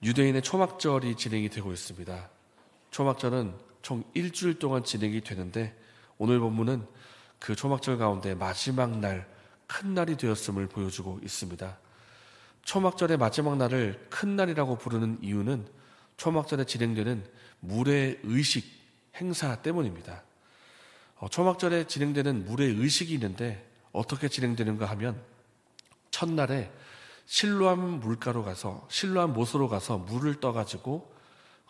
유대인의 초막절이 진행이 되고 있습니다. 초막절은 총 일주일 동안 진행이 되는데 오늘 본문은 그 초막절 가운데 마지막 날, 큰 날이 되었음을 보여주고 있습니다. 초막절의 마지막 날을 큰 날이라고 부르는 이유는 초막절에 진행되는 물의 의식 행사 때문입니다. 초막절에 진행되는 물의 의식이 있는데 어떻게 진행되는가 하면 첫날에 실로암 못으로 가서 물을 떠가지고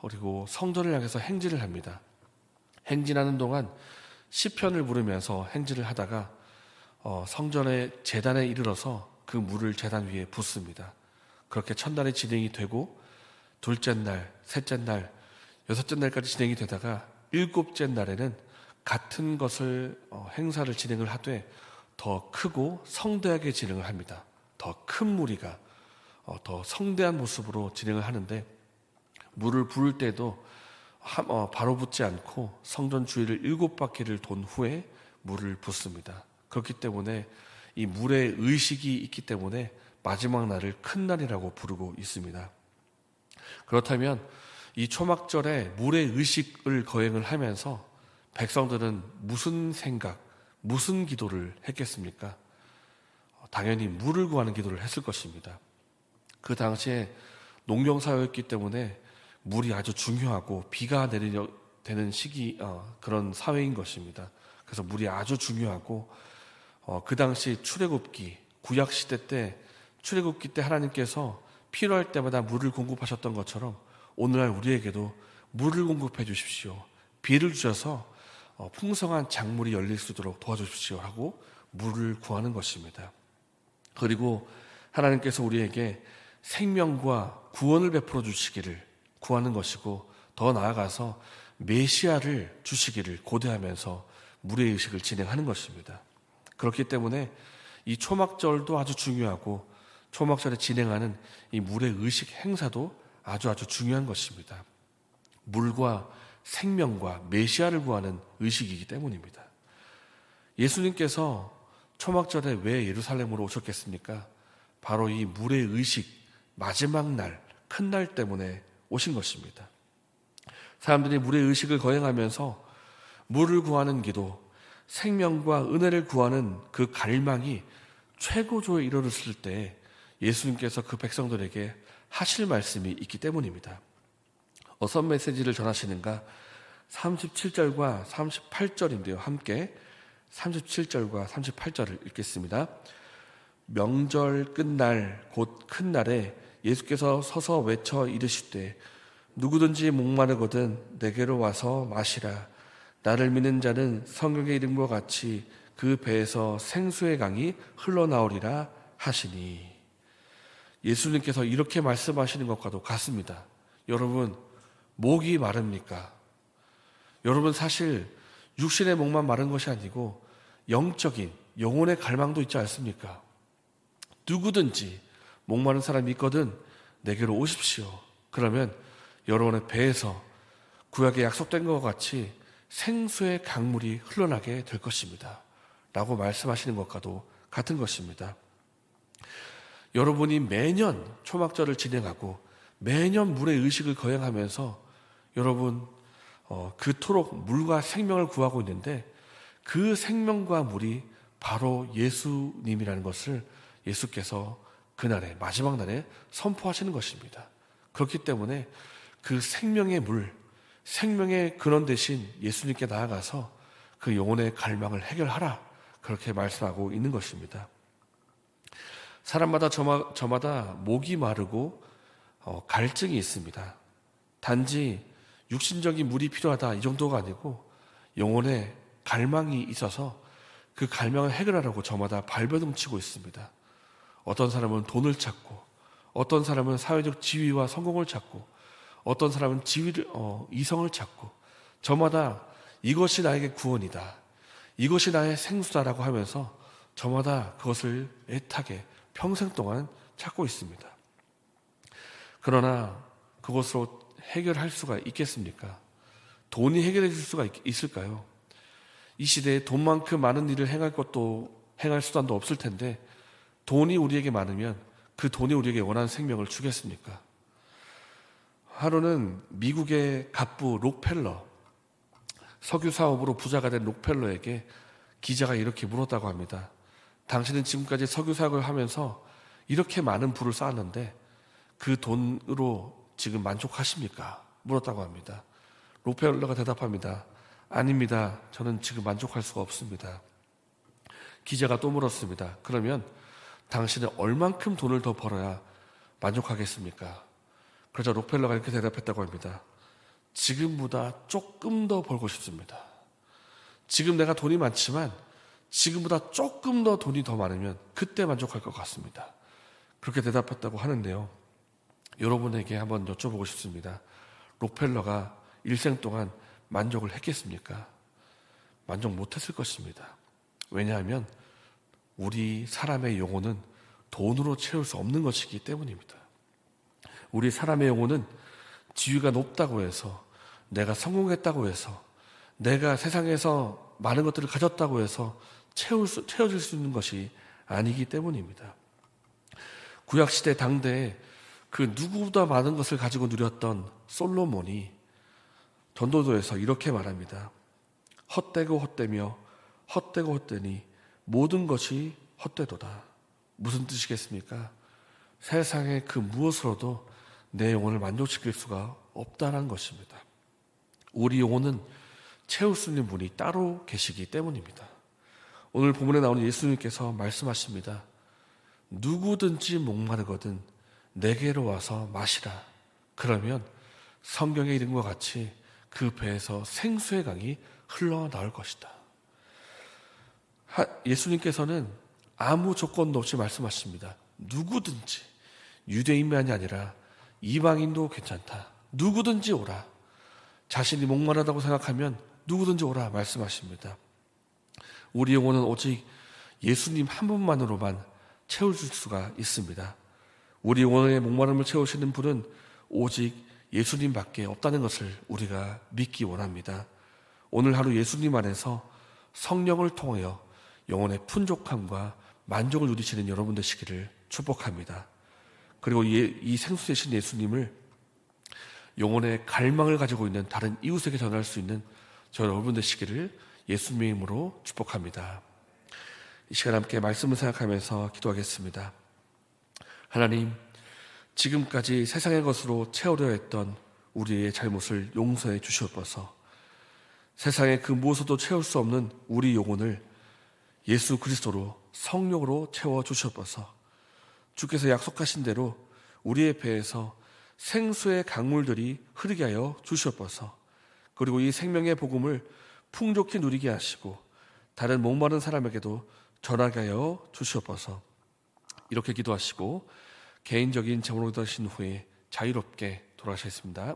그리고 성전을 향해서 행진을 합니다. 행진하는 동안 시편을 부르면서 행진을 하다가 성전의 제단에 이르러서 그 물을 제단 위에 붓습니다. 그렇게 첫날에 진행이 되고 둘째 날, 셋째 날, 여섯째 날까지 진행이 되다가 일곱째 날에는 같은 것을 행사를 진행을 하되 더 크고 성대하게 진행을 합니다. 더 큰 무리가 더 성대한 모습으로 진행을 하는데 물을 부을 때도 바로 붓지 않고 성전 주위를 7바퀴를 돈 후에 물을 붓습니다. 그렇기 때문에 이 물의 의식이 있기 때문에 마지막 날을 큰 날이라고 부르고 있습니다. 그렇다면 이 초막절에 물의 의식을 거행을 하면서 백성들은 무슨 생각, 무슨 기도를 했겠습니까? 당연히 물을 구하는 기도를 했을 것입니다. 그 당시에 농경사회였기 때문에 물이 아주 중요하고 비가 내리려 되는 시기 그런 사회인 것입니다. 그래서 물이 아주 중요하고 그 당시 출애굽기 구약 시대 때 출애굽기 때 하나님께서 필요할 때마다 물을 공급하셨던 것처럼 오늘날 우리에게도 물을 공급해 주십시오. 비를 주셔서 풍성한 작물이 열릴 수 있도록 도와주십시오 하고 물을 구하는 것입니다. 그리고 하나님께서 우리에게 생명과 구원을 베풀어 주시기를 구하는 것이고 더 나아가서 메시아를 주시기를 고대하면서 물의 의식을 진행하는 것입니다. 그렇기 때문에 이 초막절도 아주 중요하고 초막절에 진행하는 이 물의 의식 행사도 아주 중요한 것입니다. 물과 생명과 메시아를 구하는 의식이기 때문입니다. 예수님께서 초막절에 왜 예루살렘으로 오셨겠습니까? 바로 이 물의 의식, 마지막 날, 큰 날 때문에 오신 것입니다. 사람들이 물의 의식을 거행하면서 물을 구하는 기도, 생명과 은혜를 구하는 그 갈망이 최고조에 이르렀을 때 예수님께서 그 백성들에게 하실 말씀이 있기 때문입니다. 어떤 메시지를 전하시는가? 37절과 38절인데요. 함께 37절과 38절을 읽겠습니다. 명절 끝날 곧 큰 날에 예수께서 서서 외쳐 이르시되 누구든지 목마르거든 내게로 와서 마시라. 나를 믿는 자는 성경에 이른 것 같이 그 배에서 생수의 강이 흘러나오리라 하시니. 예수님께서 이렇게 말씀하시는 것과도 같습니다. 여러분, 목이 마릅니까? 여러분, 사실 육신의 목만 마른 것이 아니고 영적인 영혼의 갈망도 있지 않습니까? 누구든지 목마른 사람이 있거든 내게로 오십시오. 그러면 여러분의 배에서 구약에 약속된 것 같이 생수의 강물이 흘러나게 될 것입니다. 라고 말씀하시는 것과도 같은 것입니다. 여러분이 매년 초막절을 진행하고 매년 물의 의식을 거행하면서 여러분 그토록 물과 생명을 구하고 있는데 그 생명과 물이 바로 예수님이라는 것을 예수께서 그날에 마지막 날에 선포하시는 것입니다. 그렇기 때문에 그 생명의 물, 생명의 근원 되신 예수님께 나아가서 그 영혼의 갈망을 해결하라, 그렇게 말씀하고 있는 것입니다. 사람마다 저마다 목이 마르고 갈증이 있습니다. 단지 육신적인 물이 필요하다 이 정도가 아니고 영혼의 갈망이 있어서 그 갈망을 해결하려고 저마다 발버둥치고 있습니다. 어떤 사람은 돈을 찾고, 어떤 사람은 사회적 지위와 성공을 찾고, 어떤 사람은 이성을 찾고, 저마다 이것이 나에게 구원이다, 이것이 나의 생수다라고 하면서 저마다 그것을 애타게 평생 동안 찾고 있습니다. 그러나 그것으로 해결할 수가 있겠습니까? 돈이 해결해 줄 수가 있을까요? 이 시대에 돈만큼 많은 일을 행할 수단도 없을 텐데 돈이 우리에게 많으면 그 돈이 우리에게 원하는 생명을 주겠습니까? 하루는 미국의 갑부 록펠러, 석유 사업으로 부자가 된 록펠러에게 기자가 이렇게 물었다고 합니다. 당신은 지금까지 석유 사업을 하면서 이렇게 많은 부를 쌓았는데 그 돈으로 지금 만족하십니까? 물었다고 합니다. 록펠러가 대답합니다. 아닙니다. 저는 지금 만족할 수가 없습니다. 기자가 또 물었습니다. 그러면 당신은 얼만큼 돈을 더 벌어야 만족하겠습니까? 그러자 록펠러가 이렇게 대답했다고 합니다. 지금보다 조금 더 벌고 싶습니다. 지금 내가 돈이 많지만 지금보다 조금 더 돈이 더 많으면 그때 만족할 것 같습니다. 그렇게 대답했다고 하는데요. 여러분에게 한번 여쭤보고 싶습니다. 록펠러가 일생 동안 만족을 했겠습니까? 만족 못했을 것입니다. 왜냐하면 우리 사람의 영혼은 돈으로 채울 수 없는 것이기 때문입니다. 우리 사람의 영혼은 지위가 높다고 해서, 내가 성공했다고 해서, 내가 세상에서 많은 것들을 가졌다고 해서 채워질 수 있는 것이 아니기 때문입니다. 구약시대 당대에 그 누구보다 많은 것을 가지고 누렸던 솔로몬이 전도도에서 이렇게 말합니다. 헛되고 헛되며 헛되고 헛되니 모든 것이 헛되도다. 무슨 뜻이겠습니까? 세상의 그 무엇으로도 내 영혼을 만족시킬 수가 없다는 것입니다. 우리 영혼은 채울 수 있는 분이 따로 계시기 때문입니다. 오늘 본문에 나오는 예수님께서 말씀하십니다. 누구든지 목마르거든 내게로 와서 마시라. 그러면 성경에 이른 것 같이 그 배에서 생수의 강이 흘러나올 것이다. 예수님께서는 아무 조건도 없이 말씀하십니다. 누구든지, 유대인만이 아니라 이방인도 괜찮다. 누구든지 오라. 자신이 목마르다고 생각하면 누구든지 오라 말씀하십니다. 우리 영혼은 오직 예수님 한 분만으로만 채워줄 수가 있습니다. 우리 영혼의 목마름을 채우시는 분은 오직 예수님밖에 없다는 것을 우리가 믿기 원합니다. 오늘 하루 예수님 안에서 성령을 통하여 영혼의 풍족함과 만족을 누리시는 여러분 되시기를 축복합니다. 그리고 이 생수 되신 예수님을 영혼의 갈망을 가지고 있는 다른 이웃에게 전할 수 있는 저 여러분 되시기를 예수님의 이름으로 축복합니다. 이 시간 함께 말씀을 생각하면서 기도하겠습니다. 하나님, 지금까지 세상의 것으로 채우려 했던 우리의 잘못을 용서해 주시옵소서. 세상의 그 무엇으로도 채울 수 없는 우리 영혼을 예수 그리스도로 성령으로 채워 주시옵소서. 주께서 약속하신 대로 우리의 배에서 생수의 강물들이 흐르게 하여 주시옵소서. 그리고 이 생명의 복음을 풍족히 누리게 하시고 다른 목마른 사람에게도 전하게 하여 주시옵소서. 이렇게 기도하시고 개인적인 제물을 드신 후에 자유롭게 돌아가셨습니다.